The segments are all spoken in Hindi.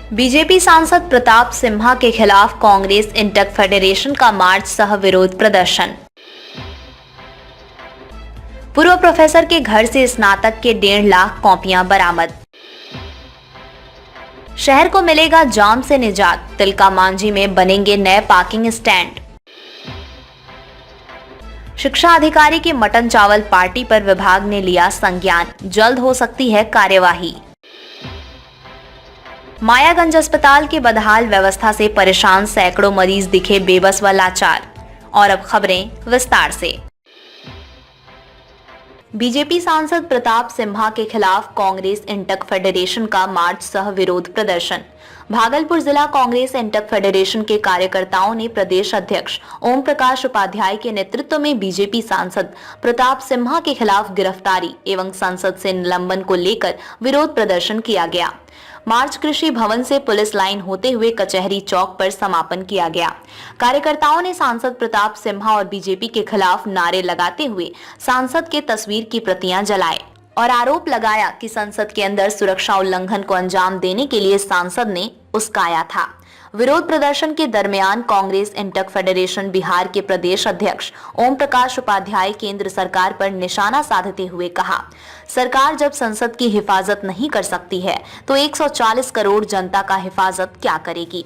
बीजेपी सांसद प्रताप सिम्हा के खिलाफ कांग्रेस इंटक फेडरेशन का मार्च सह विरोध प्रदर्शन। पूर्व प्रोफेसर के घर से स्नातक के 1.5 लाख कॉपियां बरामद। शहर को मिलेगा जाम से निजात, तिलका मांझी में बनेंगे नए पार्किंग स्टैंड। शिक्षा अधिकारी की मटन चावल पार्टी पर विभाग ने लिया संज्ञान, जल्द हो सकती है कार्यवाही। मायागंज अस्पताल की बदहाल व्यवस्था से परेशान सैकड़ों मरीज दिखे बेबस व लाचार। और अब खबरें विस्तार से। बीजेपी सांसद प्रताप सिम्हा के खिलाफ कांग्रेस इंटक फेडरेशन का मार्च सह विरोध प्रदर्शन। भागलपुर जिला कांग्रेस इंटक फेडरेशन के कार्यकर्ताओं ने प्रदेश अध्यक्ष ओम प्रकाश उपाध्याय के नेतृत्व में बीजेपी सांसद प्रताप सिम्हा के खिलाफ गिरफ्तारी एवं संसद से निलंबन को लेकर विरोध प्रदर्शन किया गया। मार्च कृषि भवन से पुलिस लाइन होते हुए कचहरी चौक पर समापन किया गया। कार्यकर्ताओं ने सांसद प्रताप सिम्हा और बीजेपी के खिलाफ नारे लगाते हुए सांसद के तस्वीर की प्रतियां जलाए और आरोप लगाया कि संसद के अंदर सुरक्षा उल्लंघन को अंजाम देने के लिए सांसद ने उस्काया था। विरोध प्रदर्शन के दरमियान कांग्रेस इंटक फेडरेशन बिहार के प्रदेश अध्यक्ष ओम प्रकाश उपाध्याय केंद्र सरकार पर निशाना साधते हुए कहा, सरकार जब संसद की हिफाजत नहीं कर सकती है तो 140 करोड़ जनता का हिफाजत क्या करेगी।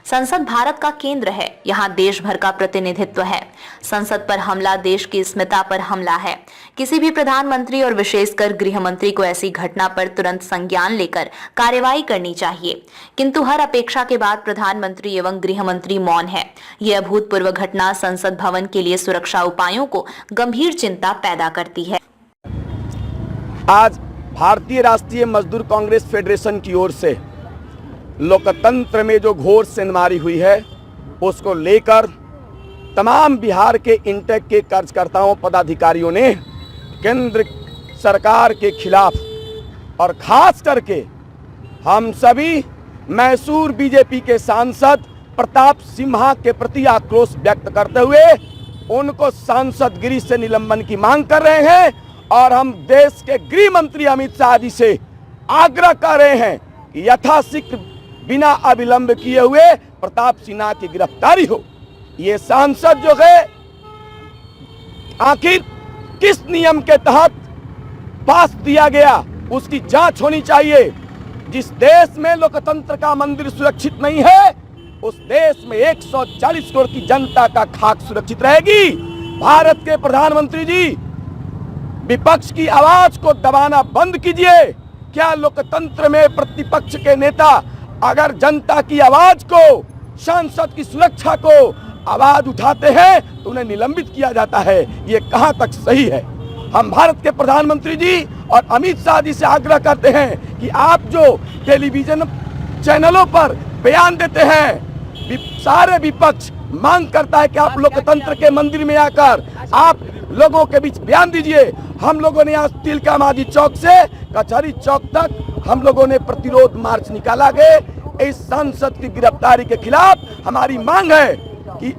संसद भारत का केंद्र है, यहाँ देश भर का प्रतिनिधित्व है। संसद पर हमला देश की अस्मिता पर हमला है। किसी भी प्रधानमंत्री और विशेषकर गृह मंत्री को ऐसी घटना पर तुरंत संज्ञान लेकर कार्रवाई करनी चाहिए, किंतु हर अपेक्षा के बाद प्रधानमंत्री एवं गृह मंत्री मौन है। यह अभूतपूर्व घटना संसद भवन के लिए सुरक्षा उपायों को गंभीर चिंता पैदा करती है। आज भारतीय राष्ट्रीय मजदूर कांग्रेस फेडरेशन की ओर से लोकतंत्र में जो घोर सेंधमारी हुई है उसको लेकर तमाम बिहार के इंटेक के कार्यकर्ताओं पदाधिकारियों ने केंद्र सरकार के खिलाफ और खास करके हम सभी मैसूर बीजेपी के सांसद प्रताप सिम्हा के प्रति आक्रोश व्यक्त करते हुए उनको सांसदगिरी से निलंबन की मांग कर रहे हैं। और हम देश के गृह मंत्री अमित शाह जी से आग्रह कर रहे हैं कि यथाशीघ्र बिना अविलंब किए हुए प्रताप सिन्हा की गिरफ्तारी हो। ये सांसद जो है आखिर किस नियम के तहत पास दिया गया उसकी जांच होनी चाहिए। जिस देश में लोकतंत्र का मंदिर सुरक्षित नहीं है उस देश में 140 करोड़ की जनता का खाक सुरक्षित रहेगी। भारत के प्रधानमंत्री जी विपक्ष की आवाज को दबाना बंद कीजिए। क्या लोकतंत्र में प्रतिपक्ष के नेता अगर जनता की आवाज को, सांसद की सुरक्षा को आवाज उठाते हैं तो उन्हें निलंबित किया जाता है? ये कहां तक सही है? हम भारत के प्रधानमंत्री जी और अमित शाह जी से आग्रह करते हैं कि आप जो टेलीविजन चैनलों पर बयान देते हैं, सारे विपक्ष मांग करता है कि आप लोकतंत्र के मंदिर में आकर आप लोगों के बीच बयान दीजिए। हम लोगों ने आज तिलका मांझी चौक से कचहरी चौक तक हम लोगों ने प्रतिरोध मार्च निकाला गया। इस सांसद की गिरफ्तारी के खिलाफ हमारी मांग है कि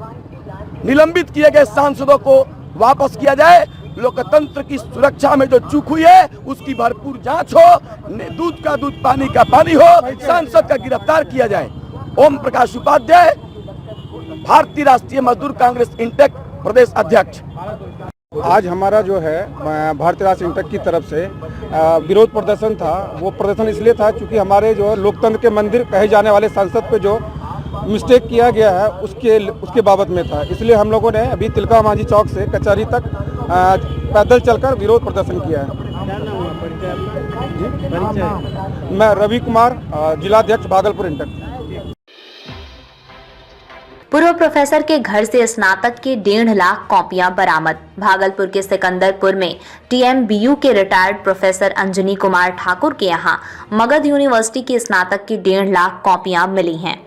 निलंबित किए गए सांसदों को वापस किया जाए। लोकतंत्र की सुरक्षा में जो चूक हुई है उसकी भरपूर जांच हो, दूध का दूध पानी का पानी हो, सांसद का गिरफ्तार किया जाए। ओम प्रकाश उपाध्याय, भारतीय राष्ट्रीय मजदूर कांग्रेस इंटेक प्रदेश अध्यक्ष। आज हमारा जो है भारतीय राष्ट्रीय इंटक की तरफ से विरोध प्रदर्शन था। वो प्रदर्शन इसलिए था क्योंकि हमारे जो लोकतंत्र के मंदिर कहे जाने वाले सांसद पे जो मिस्टेक किया गया है उसके बाबत में था। इसलिए हम लोगों ने अभी तिलका मांझी चौक से कचहरी तक पैदल चलकर विरोध प्रदर्शन किया है। मैं रवि कुमार, जिलाध्यक्ष भागलपुर इंटक। पूर्व प्रोफेसर के घर से स्नातक की 1.5 लाख कॉपियां बरामद। भागलपुर के सिकंदरपुर में TMBU के रिटायर्ड प्रोफेसर अंजनी कुमार ठाकुर के यहां मगध यूनिवर्सिटी की स्नातक की 1.5 लाख कॉपियां मिली हैं।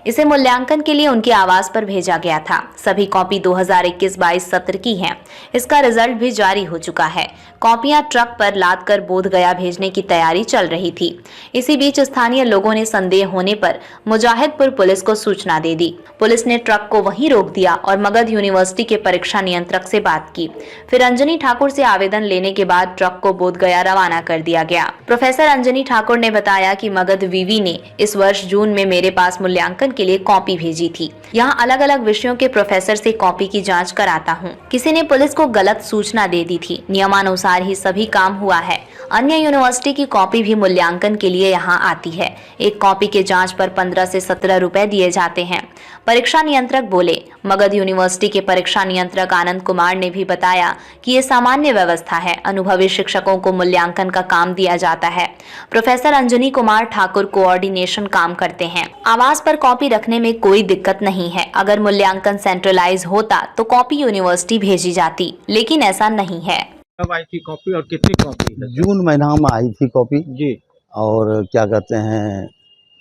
इसे मूल्यांकन के लिए उनके आवास पर भेजा गया था। सभी कॉपी 2021-22 सत्र की हैं। इसका रिजल्ट भी जारी हो चुका है। कॉपियां ट्रक पर लादकर बोध गया भेजने की तैयारी चल रही थी। इसी बीच स्थानीय लोगों ने संदेह होने पर मुजाहिदपुर पुलिस को सूचना दे दी। पुलिस ने ट्रक को वहीं रोक दिया और मगध यूनिवर्सिटी के परीक्षा नियंत्रक से बात की। फिर अंजनी ठाकुर से आवेदन लेने के बाद ट्रक को बोध गया रवाना कर दिया गया। प्रोफेसर अंजनी ठाकुर ने बताया कि मगध विवि ने इस वर्ष जून में मेरे पास मूल्यांकन के लिए कॉपी भेजी थी। यहाँ अलग अलग विषयों के प्रोफेसर से कॉपी की जांच कराता हूँ। किसी ने पुलिस को गलत सूचना दे दी थी। नियमानुसार ही सभी काम हुआ है। अन्य यूनिवर्सिटी की कॉपी भी मूल्यांकन के लिए यहाँ आती है। एक कॉपी के जांच पर 15 से 17 रुपए दिए जाते हैं। परीक्षा नियंत्रक बोले। मगध यूनिवर्सिटी के परीक्षा नियंत्रक आनंद कुमार ने भी बताया कि ये सामान्य व्यवस्था है। अनुभवी शिक्षकों को मूल्यांकन का काम दिया जाता है। प्रोफेसर अंजनी कुमार ठाकुर कोऑर्डिनेशन काम करते हैं। आवास पर कॉपी रखने में कोई दिक्कत नहीं है। अगर मूल्यांकन सेंट्रलाइज होता तो कॉपी यूनिवर्सिटी भेजी जाती, लेकिन ऐसा नहीं है। कब आई थी कॉपी और कितनी कॉपी है? जून महीना में आई थी कॉपी जी। और क्या कहते हैं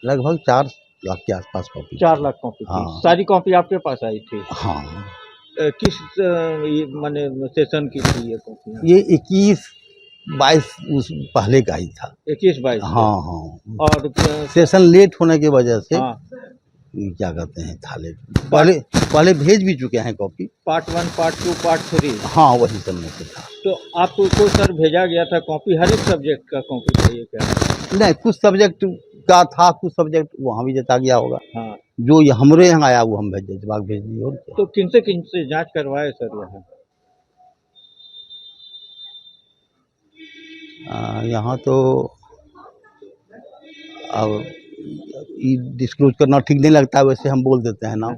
लगभग 4 लाख के आसपास कॉपी। 4 लाख कॉपी थी। हाँ। सारी कॉपी आपके पास आई थी? हाँ। किस माने सेशन की थी ये कॉपी? ये 21-22 उस पहले का ही था। 21-22? हाँ हाँ। और सेशन लेट होने की वजह से हाँ। क्या कहते हैं था लेट। पहले भेज भी चुके हैं कॉपी। Part 1, part 2, part 3? हाँ वही सब में से था। तो आपको सर भेजा गया था कॉपी, हर एक सब्जेक्ट का कॉपी चाहिए क्या? नहीं, कुछ सब्जेक्ट का था, कुछ सब्जेक्ट वहाँ भी जता गया होगा। हाँ। जो हमारे यहाँ आया वो हम भेज दिए। और क्या? तो किन से जांच करवाए सर यहाँ? यहाँ तो अब डिस्क्लोज करना ठीक नहीं लगता है, वैसे हम बोल देते हैं ना।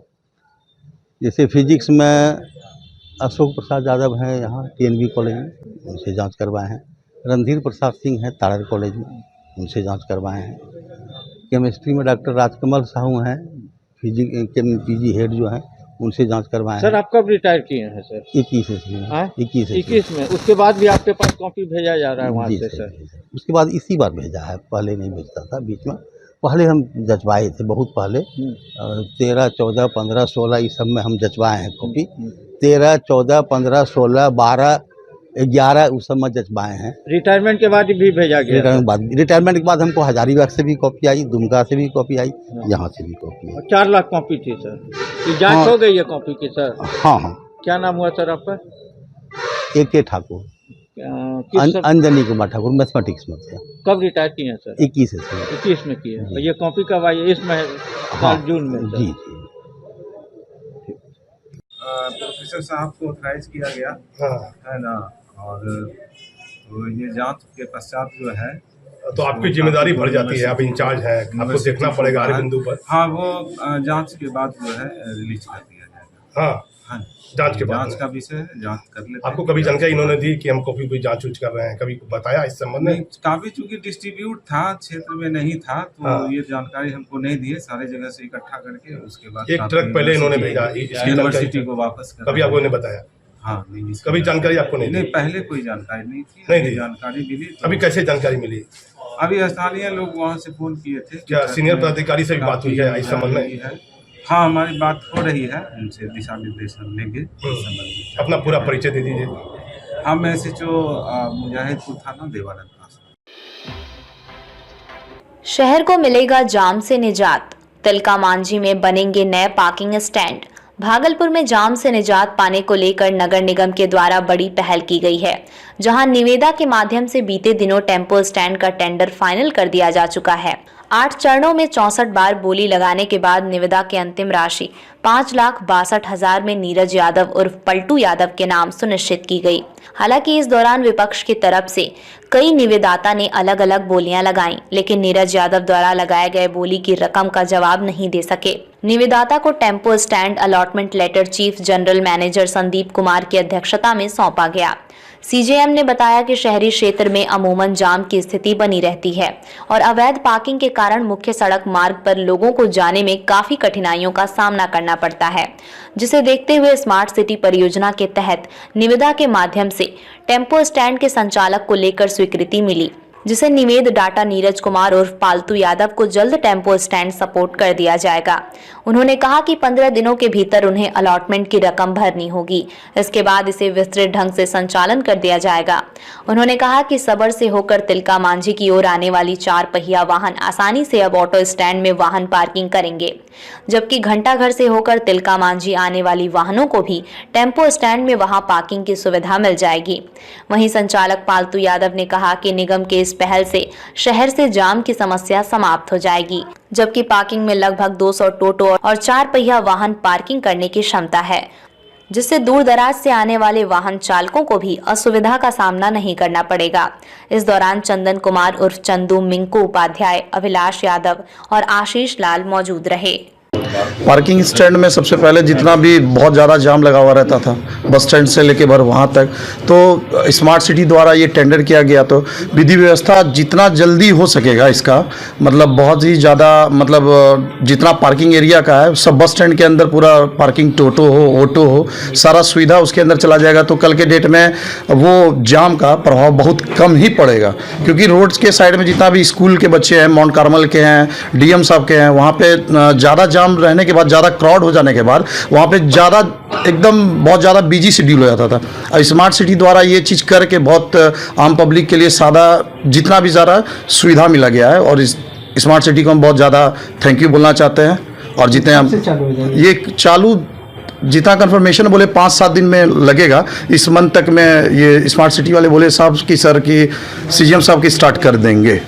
जैसे फिजिक्स में अशोक प्रसाद यादव हैं यहाँ TNV कॉलेज में, उनसे जांच करवाए हैं। रणधीर प्रसाद सिंह हैं ताड़र कॉलेज में, उनसे जांच करवाए हैं। केमिस्ट्री में डॉक्टर राजकमल साहू हैं, PG हेड जो हैं, उनसे जांच करवाए हैं। सर आप कब रिटायर किए हैं सर? 21 में। उसके बाद भी आपके पास कॉपी भेजा जा रहा है वहाँ से सर? उसके बाद इसी बार भेजा है, पहले नहीं भेजता था बीच में। पहले हम जचवाए थे बहुत पहले, 13, 14, 15, 16 इस सब में हम जचवाए हैं कॉपी। 13, 14, 15, 16, 12, 11 उस सब में जचवाए हैं। रिटायरमेंट के बाद भी भेजा गया? रिटायरमेंट के बाद हमको हजारीबाग से भी कॉपी आई, दुमका से भी कॉपी आई, यहाँ से भी कॉपी आई। 4 लाख कॉपी थी सर। ये जांच हो गई है कॉपी की सर? हाँ हाँ। क्या नाम हुआ सर आपका? AK ठाकुर, अंजनी कुमार ठाकुर, मैथमेटिक्स में थे। कब रिटायर किए हैं सर? 21 में किए हैं। ये कॉपी कब आई है? इसमें हाँ, जून में सर? जी। प्रोफेसर साहब को ऑथराइज किया गया है ना, और तो ये जांच के पश्चात जो है तो आपकी जिम्मेदारी बढ़ जाती है, आप इंचार्ज हैं, आपको देखना पड़ेगा हर बिंदु पर। हाँ, वो जांच के बाद जो है रिलीज कर दिया जाएगा। हाँ, जांच के बाद जांच का विषय है, जांच कर लेते हैं। आपको कभी जानकारी इन्होंने दी कि हम कॉपी कोई जांच कर रहे हैं, कभी बताया इस संबंध में? काफी चूंकि डिस्ट्रीब्यूट था, क्षेत्र में नहीं था, तो ये जानकारी हमको नहीं दी है। सारे जगह से इकट्ठा करके उसके बाद एक ट्रक पहले इन्होंने भेजा यूनिवर्सिटी को वापस कर। कभी आपको नहीं बताया? हाँ, कभी जानकारी आपको नहीं? पहले कोई जानकारी नहीं थी। नहीं दी जानकारी मिली। अभी कैसे जानकारी मिली? अभी स्थानीय लोग वहाँ से फोन किए थे। क्या सीनियर पदाधिकारी से भी बात हुई है इस संबंध में? हाँ, हमारी बात हो रही है, उनसे दिशा निर्देशन लेंगे। अपना पूरा परिचय दे दीजिए। हम SHO मुजाहिदपुर थाना देवानंद पास। शहर को मिलेगा जाम से निजात। तिलका मांझी में बनेंगे नए पार्किंग स्टैंड। भागलपुर में जाम से निजात पाने को लेकर नगर निगम के द्वारा बड़ी पहल की गई है, जहां निविदा के माध्यम से बीते दिनों टेम्पो स्टैंड का टेंडर फाइनल कर दिया जा चुका है। 8 चरणों में 64 बार बोली लगाने के बाद निविदा की अंतिम राशि 5,62,000 में नीरज यादव उर्फ पलटू यादव के नाम सुनिश्चित की गई। हालांकि इस दौरान विपक्ष की तरफ से कई निविदाता ने अलग अलग बोलियां लगाईं, लेकिन नीरज यादव द्वारा लगाए गए बोली की रकम का जवाब नहीं दे सके। निविदाता को tempo stand allotment letter chief general manager Sandeep Kumar की अध्यक्षता में सौंपा गया। CJM ने बताया कि शहरी क्षेत्र में अमूमन जाम की स्थिति बनी रहती है और अवैध पार्किंग के कारण मुख्य सड़क मार्ग पर लोगों को जाने में काफी कठिनाइयों का सामना करना पड़ता है, जिसे देखते हुए स्मार्ट सिटी परियोजना के तहत निविदा के माध्यम से टेम्पो स्टैंड के संचालक को लेकर स्वीकृति मिली। जिसे निवेद डाटा नीरज कुमार उर्फ पालतू यादव को जल्द टेम्पो स्टैंड सपोर्ट कर दिया जाएगा। उन्होंने कहा कि 15 दिनों के भीतर उन्हें अलॉटमेंट की रकम भरनी होगी। इसके बाद इसे विस्तृत ढंग से संचालन कर दिया जाएगा। उन्होंने कहा कि सबर से होकर तिलका मांझी की ओर आने वाली 4 पहिया वाहन आसानी से अब ऑटो स्टैंड में वाहन पार्किंग करेंगे, जबकि घंटाघर से होकर तिलका मांझी आने वाली वाहनों को भी टेम्पो स्टैंड में वहां पार्किंग की सुविधा मिल जाएगी। वहीं संचालक पालतू यादव ने कहा कि निगम के इस पहल से शहर से जाम की समस्या समाप्त हो जाएगी, जबकि पार्किंग में लगभग 200 टोटो और 4 पहिया वाहन पार्किंग करने की क्षमता है, जिससे दूर दराज से आने वाले वाहन चालकों को भी असुविधा का सामना नहीं करना पड़ेगा। इस दौरान चंदन कुमार उर्फ चंदू, मिंकू उपाध्याय, अभिलाष यादव और आशीष लाल मौजूद रहे। पार्किंग स्टैंड में सबसे पहले जितना भी बहुत ज़्यादा जाम लगा हुआ रहता था बस स्टैंड से लेके भर वहाँ तक, तो स्मार्ट सिटी द्वारा ये टेंडर किया गया, तो विधि व्यवस्था जितना जल्दी हो सकेगा इसका मतलब बहुत ही ज़्यादा मतलब जितना पार्किंग एरिया का है सब बस स्टैंड के अंदर पूरा पार्किंग टोटो हो ऑटो हो सारा सुविधा उसके अंदर चला जाएगा। तो कल के डेट में वो जाम का प्रभाव बहुत कम ही पड़ेगा, क्योंकि रोड्स के साइड में जितना भी स्कूल के बच्चे हैं, माउंट कार्मल के हैं, डीएम साहब के हैं, वहाँ पे ज़्यादा जाम रहने के बाद, ज़्यादा क्राउड हो जाने के बाद वहाँ पे ज़्यादा एकदम बहुत ज़्यादा बिजी शेड्यूल हो जाता था। और स्मार्ट सिटी द्वारा ये चीज़ करके बहुत आम पब्लिक के लिए सादा जितना भी ज़्यादा सुविधा मिला गया है, और इस स्मार्ट सिटी को हम बहुत ज़्यादा थैंक यू बोलना चाहते हैं। और जितने हम ये चालू जितना कंफर्मेशन बोले 5-7 दिन में लगेगा, इस मंथ तक में ये स्मार्ट सिटी वाले बोले साहब की सर की सीएम साहब की स्टार्ट कर देंगे।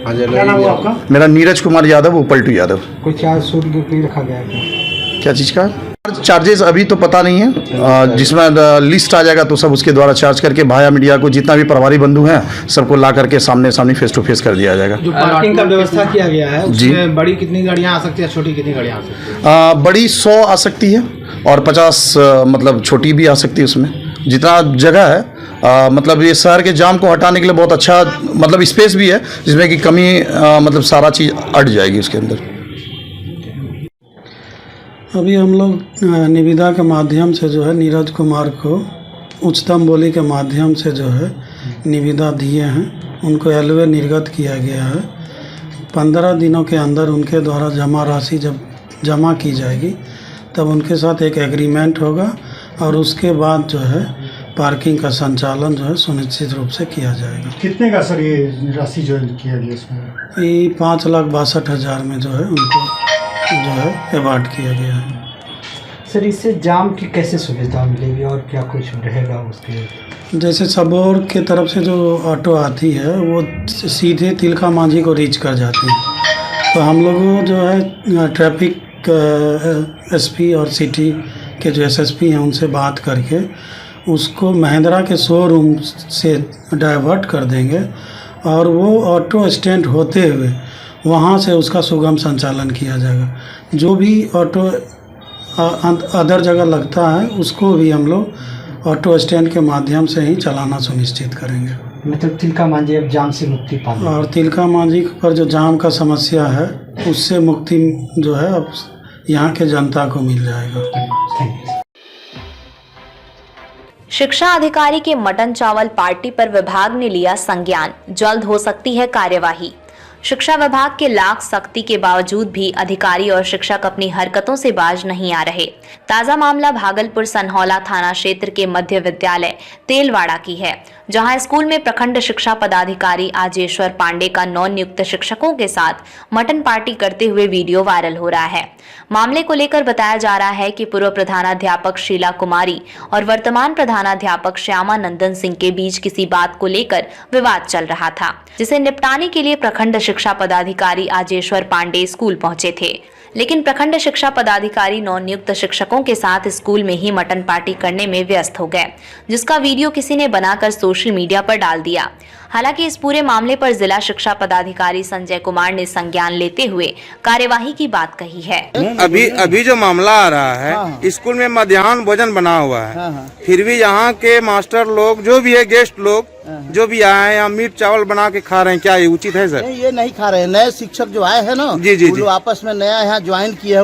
क्या नाम हुआ आपका? मेरा नीरज कुमार यादव, उपलटू यादव। कोई चार्ज सूट भी रखा गया है क्या चीज़ का चार्जेस अभी तो पता नहीं है, जिसमें लिस्ट आ जाएगा तो सब उसके द्वारा चार्ज करके भाया मीडिया को जितना भी प्रभारी बंधु हैं सबको ला करके सामने सामने फेस टू फेस कर दिया जाएगा। जो पार्किंग का व्यवस्था किया गया है उसमें बड़ी कितनी गाड़ियां आ सकती है, छोटी कितनी गाड़ियां आ सकती है? बड़ी 100 आ सकती है और 50 मतलब छोटी भी आ सकती है। उसमें जितना जगह है मतलब ये शहर के जाम को हटाने के लिए बहुत अच्छा मतलब स्पेस भी है, जिसमें कि कमी मतलब सारा चीज़ अट जाएगी उसके अंदर। अभी हम लोग निविदा के माध्यम से जो है नीरज कुमार को उच्चतम बोली के माध्यम से जो है निविदा दिए हैं, उनको एलवे निर्गत किया गया है। 15 दिनों के अंदर उनके द्वारा जमा राशि जब जमा की जाएगी तब उनके साथ एक एग्रीमेंट होगा और उसके बाद जो है पार्किंग का संचालन जो है सुनिश्चित रूप से किया जाएगा। कितने का सर ये राशि जो किया गया इसमें? ये 5,62,000 में जो है उनको जो है अवार्ड किया गया है। सर इससे जाम की कैसे सुविधा मिलेगी और क्या कुछ रहेगा उसके? जैसे सबौर के तरफ से जो ऑटो आती है वो सीधे तिलका मांझी को रीच कर जाती है, तो हम लोग जो है ट्रैफिक एसपी और सिटी के जो एसएसपी हैं उनसे बात करके उसको महिंद्रा के शोरूम से डाइवर्ट कर देंगे और वो ऑटो स्टैंड होते हुए वहाँ से उसका सुगम संचालन किया जाएगा। जो भी ऑटो अदर जगह लगता है उसको भी हम लोग ऑटो स्टैंड के माध्यम से ही चलाना सुनिश्चित करेंगे। मतलब तिलका मांझी अब जाम से मुक्ति पाएगी और तिलका मांझी पर जो जाम का समस्या है उससे मुक्ति जो है अब यहाँ के जनता को मिल जाएगा। शिक्षा अधिकारी के मटन चावल पार्टी पर विभाग ने लिया संज्ञान, जल्द हो सकती है कार्यवाही। शिक्षा विभाग के लाख सख्ती के बावजूद भी अधिकारी और शिक्षक अपनी हरकतों से बाज नहीं आ रहे। ताजा मामला भागलपुर सनहौला थाना क्षेत्र के मध्य विद्यालय तेलवाड़ा की है, जहां स्कूल में प्रखंड शिक्षा पदाधिकारी आजेश्वर पांडे का नवनियुक्त शिक्षकों के साथ मटन पार्टी करते हुए वीडियो वायरल हो रहा है। मामले को लेकर बताया जा रहा है कि पूर्व प्रधानाध्यापक शीला कुमारी और वर्तमान प्रधानाध्यापक श्यामा नंदन सिंह के बीच किसी बात को लेकर विवाद चल रहा था, जिसे निपटाने के लिए प्रखंड शिक्षा पदाधिकारी आजेश्वर पांडे स्कूल पहुंचे थे। लेकिन प्रखंड शिक्षा पदाधिकारी नवनियुक्त शिक्षकों के साथ स्कूल में ही मटन पार्टी करने में व्यस्त हो गए, जिसका वीडियो किसी ने बनाकर सोशल मीडिया पर डाल दिया। हालांकि इस पूरे मामले पर जिला शिक्षा पदाधिकारी संजय कुमार ने संज्ञान लेते हुए कार्यवाही की बात कही है। अभी जो मामला आ रहा है, स्कूल में मध्याह्न भोजन बना हुआ है, फिर भी यहाँ के मास्टर लोग जो भी है गेस्ट लोग जो भी आए हैं यहाँ मीट चावल बना के खा रहे हैं, क्या ये उचित है सर? नहीं, ये नहीं खा रहे हैं। नए शिक्षक जो आए हैं ना, जी जी वो आपस में नया यहाँ ज्वाइन किए हैं,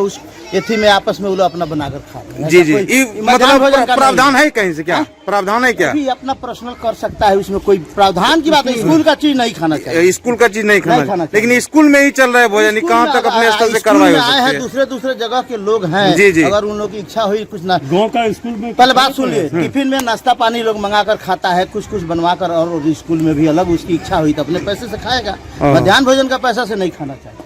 एथी में आपस में वो लोग अपना बनाकर खा रहे हैं। जी जी, मध्याह्न भोजन का प्रावधान है कहीं से क्या? प्रावधान है क्या? अपना पर्सनल कर सकता है, उसमें कोई प्रावधान की बात नहीं। स्कूल का चीज नहीं खाना चाहिए, स्कूल का चीज नहीं खाना, लेकिन स्कूल में ही चल रहा है भोजन, कहाँ तक अपने स्तर से कार्रवाई हो सकती है? दूसरे जगह के लोग हैं, जी जी, अगर उन लोग की इच्छा हुई कुछ ना, गाँव का स्कूल में पहले बात सुनिए, टिफिन में नाश्ता पानी लोग मंगा कर खाता है, कुछ बनवा कर, और स्कूल में भी अलग उसकी इच्छा हुई तो अपने पैसे से खाएगा। मध्याह्न भोजन का पैसा से नहीं खाना चाहिए।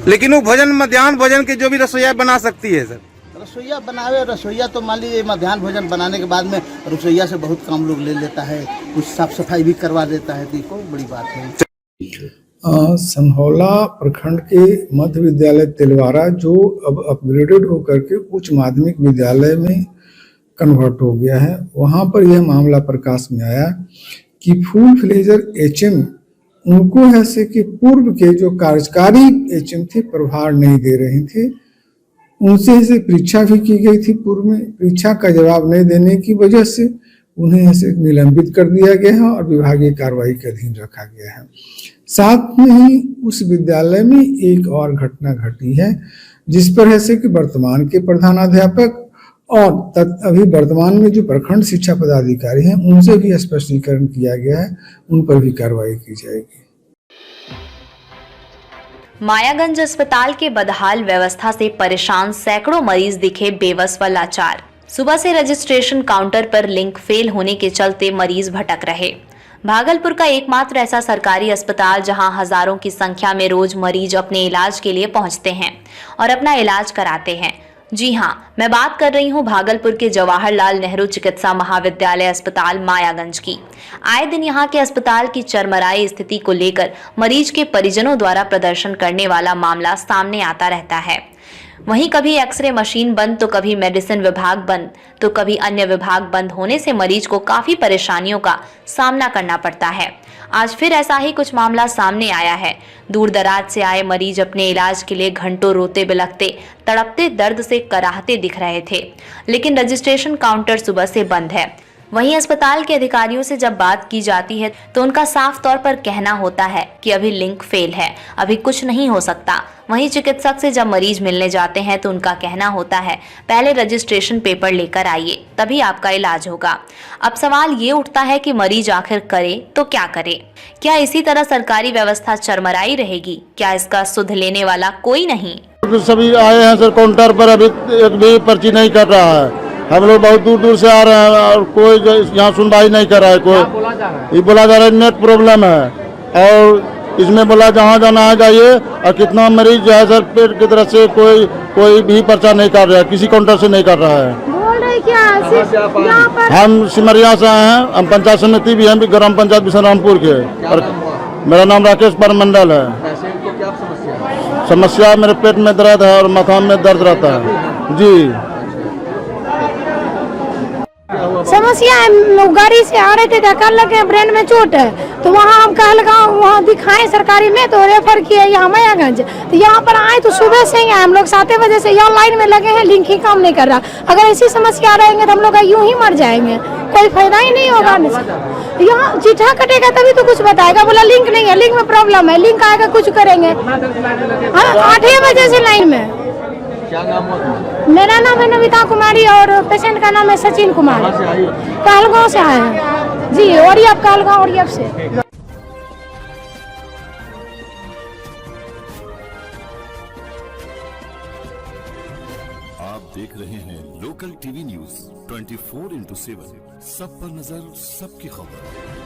लेकिन वो भोजन मध्याह्न भोजन के जो भी रसोईया बना सकती है सर। रसोईया बनावे, रसोईया तो मान लीजिए मध्याह्न भोजन बनाने के बाद में रसोईया से बहुत काम लोग ले लेता है, कुछ साफ सफाई भी करवा देता है, तो कोई बड़ी बात नहीं। सनहौला प्रखंड के मध्य विद्यालय तिलवारा जो अब अपग्रेडेड होकर के उच्च माध्यमिक विद्यालय में कन्वर्ट हो गया है, वहाँ पर यह मामला प्रकाश में आया कि फूल फ्लेजर एचएम उनको ऐसे कि पूर्व के जो कार्यकारी एचएम थे प्रभार नहीं दे रही थी, उनसे ऐसे परीक्षा भी की गई थी पूर्व में, परीक्षा का जवाब नहीं देने की वजह से उन्हें ऐसे निलंबित कर दिया गया है और विभागीय कार्रवाई के अधीन रखा गया है। साथ में ही उस विद्यालय में एक और घटना घटी है जिस पर ऐसे कि वर्तमान के प्रधानाध्यापक और अभी वर्तमान में जो प्रखंड शिक्षा पदाधिकारी हैं उनसे भी स्पष्टीकरण किया गया है, उन पर भी कार्रवाई की जाएगी। मायागंज अस्पताल के बदहाल व्यवस्था से परेशान सैकड़ों मरीज दिखे बेबस व लाचार। सुबह से रजिस्ट्रेशन काउंटर पर लिंक फेल होने के चलते मरीज भटक रहे। भागलपुर का एकमात्र ऐसा सरकारी अस्पताल जहां हजारों की संख्या में रोज मरीज अपने इलाज के लिए पहुंचते हैं और अपना इलाज कराते हैं। जी हां, मैं बात कर रही हूं भागलपुर के जवाहरलाल नेहरू चिकित्सा महाविद्यालय अस्पताल मायागंज की। आए दिन यहां के अस्पताल की चरमराई स्थिति को लेकर मरीज के परिजनों द्वारा प्रदर्शन करने वाला मामला सामने आता रहता है। वहीं कभी एक्सरे मशीन बंद तो कभी मेडिसिन विभाग बंद तो कभी अन्य विभाग बंद होने से मरीज को काफी परेशानियों का सामना करना पड़ता है। आज फिर ऐसा ही कुछ मामला सामने आया है। दूर दराज से आए मरीज अपने इलाज के लिए घंटों रोते बिलखते तड़पते दर्द से कराहते दिख रहे थे, लेकिन रजिस्ट्रेशन काउंटर सुबह से बंद है। वहीं अस्पताल के अधिकारियों से जब बात की जाती है तो उनका साफ तौर पर कहना होता है कि अभी लिंक फेल है, अभी कुछ नहीं हो सकता। वहीं चिकित्सक से जब मरीज मिलने जाते हैं तो उनका कहना होता है पहले रजिस्ट्रेशन पेपर लेकर आइए तभी आपका इलाज होगा। अब सवाल ये उठता है कि मरीज आखिर करे तो क्या करे? क्या इसी तरह सरकारी व्यवस्था चरमराई रहेगी? क्या इसका सुध लेने वाला कोई नहीं? सभी आए हैं सर काउंटर पर, अभी एक भी पर्ची नहीं कर रहा है। हम लोग बहुत दूर दूर से आ रहे हैं और कोई यहाँ सुनवाई नहीं कर रहा है। कोई ये बोला जा रहा है नेट प्रॉब्लम है, और इसमें बोला जहाँ जाना है जाइए, और कितना मरीज जो है सर पेट की तरफ से कोई भी पर्चा नहीं कर रहा है, किसी काउंटर से नहीं कर रहा है। बोल रहे क्या? हम सिमरिया से आए हैं, हम पंचायत समिति भी हैं, ग्राम पंचायत बिशनरामपुर के, और मेरा नाम राकेश परमंडल है। समस्या मेरे पेट में दर्द है और माथा में दर्द रहता है जी। समस्या है, गाड़ी से आ रहे थे, धक्का लगे, ब्रेन में चोट है, तो वहाँ हम कह लगा वहाँ दिखाएं सरकारी में, तो रेफर किए यहाँ मायागंज। तो यहाँ पर आए तो सुबह से ही हम लोग 7 बजे से यहाँ लाइन में लगे हैं, लिंक ही काम नहीं कर रहा। अगर ऐसी समस्या रहेंगे तो हम लोग यूं ही मर जाएंगे, कोई फायदा ही नहीं होगा। यहाँ चिट्ठा कटेगा तभी तो कुछ बताएगा, बोला लिंक नहीं है, लिंक में प्रॉब्लम है, लिंक आएगा कुछ करेंगे। 8 बजे से लाइन में। क्या नाम है? मेरा नाम है नमिता कुमारी और पेशेंट का नाम है सचिन कुमार। कहलगांव से आए हैं जी, और अब कहलगांव और अब से। आप देख रहे हैं लोकल टीवी न्यूज 24/7, सब पर नजर, सबकी खबर।